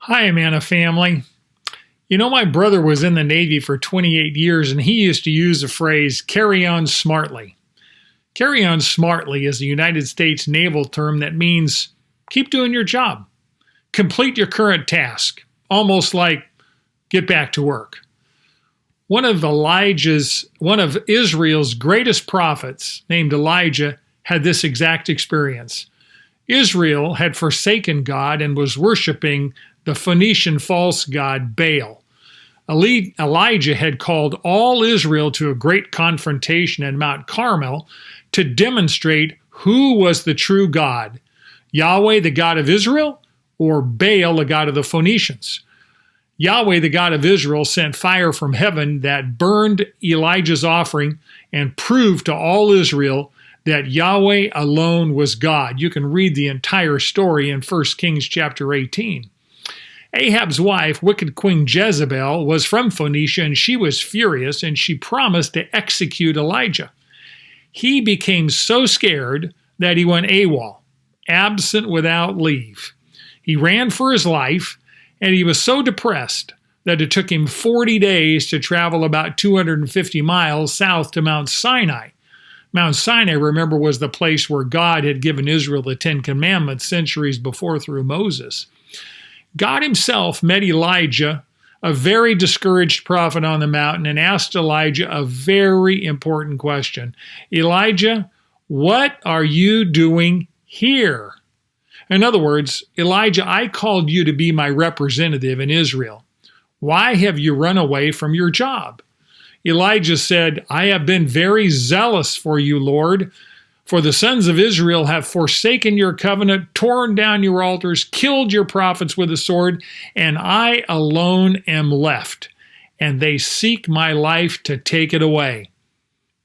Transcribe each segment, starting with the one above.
Hi, Manna family. My brother was in the Navy for 28 years, and he used to use the phrase, carry on smartly. Carry on smartly is a United States Naval term that means keep doing your job. Complete your current task, almost like get back to work. One of Israel's greatest prophets, named Elijah, had this exact experience. Israel had forsaken God and was worshiping the Phoenician false god Baal. Elijah had called all Israel to a great confrontation at Mount Carmel to demonstrate who was the true God, Yahweh, the God of Israel, or Baal, the God of the Phoenicians. Yahweh, the God of Israel, sent fire from heaven that burned Elijah's offering and proved to all Israel that Yahweh alone was God. You can read the entire story in 1 Kings chapter 18. Ahab's wife, wicked Queen Jezebel, was from Phoenicia, and she was furious, and she promised to execute Elijah. He became so scared that he went A.W.O.L, absent without leave. He ran for his life, and he was so depressed that it took him 40 days to travel about 250 miles south to Mount Sinai. Mount Sinai, remember, was the place where God had given Israel the Ten Commandments centuries before through Moses. God himself met Elijah, a very discouraged prophet, on the mountain and asked Elijah a very important question. Elijah, what are you doing here? In other words, Elijah, I called you to be my representative in Israel. Why have you run away from your job? Elijah said, I have been very zealous for you, Lord. For the sons of Israel have forsaken your covenant, torn down your altars, killed your prophets with a sword, and I alone am left, and they seek my life to take it away.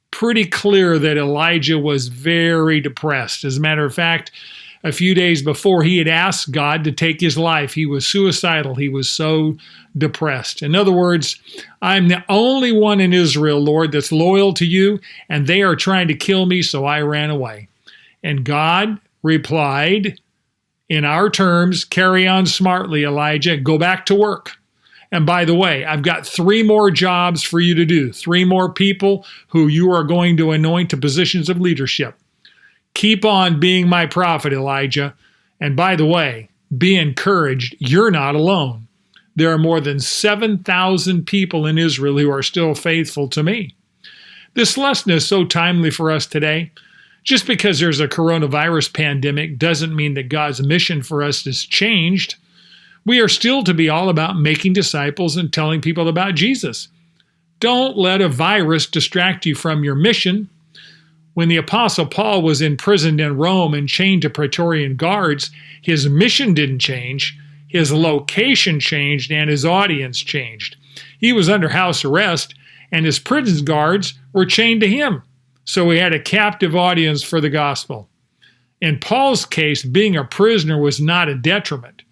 Pretty clear that Elijah was very depressed. As a matter of fact, a few days before, he had asked God to take his life. He was suicidal. He was so depressed. In other words, I'm the only one in Israel, Lord, that's loyal to you, and they are trying to kill me, so I ran away. And God replied, in our terms, carry on smartly, Elijah, go back to work. And by the way, I've got 3 more jobs for you to do, 3 more people who you are going to anoint to positions of leadership. Keep on being my prophet, Elijah. And by the way, be encouraged. You're not alone. There are more than 7,000 people in Israel who are still faithful to me. This lesson is so timely for us today. Just because there's a coronavirus pandemic doesn't mean that God's mission for us has changed. We are still to be all about making disciples and telling people about Jesus. Don't let a virus distract you from your mission. When the Apostle Paul was imprisoned in Rome and chained to Praetorian guards, his mission didn't change, his location changed, and his audience changed. He was under house arrest, and his prison guards were chained to him, so he had a captive audience for the gospel. In Paul's case, being a prisoner was not a detriment.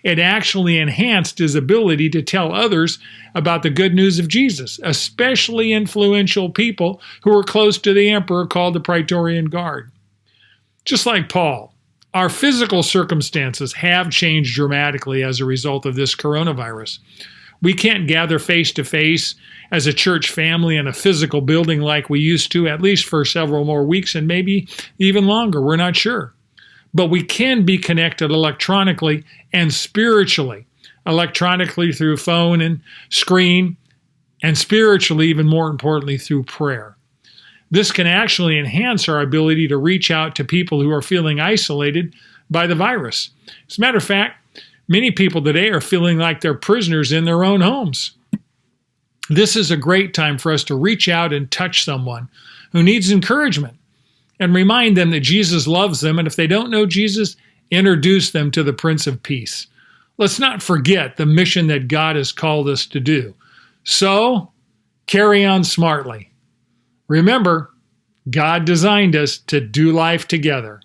It actually enhanced his ability to tell others about the good news of Jesus, especially influential people who were close to the emperor called the Praetorian Guard. Just like Paul, our physical circumstances have changed dramatically as a result of this coronavirus. We can't gather face to face as a church family in a physical building like we used to, at least for several more weeks and maybe even longer. We're not sure. But we can be connected electronically and spiritually, electronically through phone and screen, and spiritually, even more importantly, through prayer. This can actually enhance our ability to reach out to people who are feeling isolated by the virus. As a matter of fact, many people today are feeling like they're prisoners in their own homes. This is a great time for us to reach out and touch someone who needs encouragement, and remind them that Jesus loves them, and if they don't know Jesus, introduce them to the Prince of Peace. Let's not forget the mission that God has called us to do. So, carry on smartly. Remember, God designed us to do life together.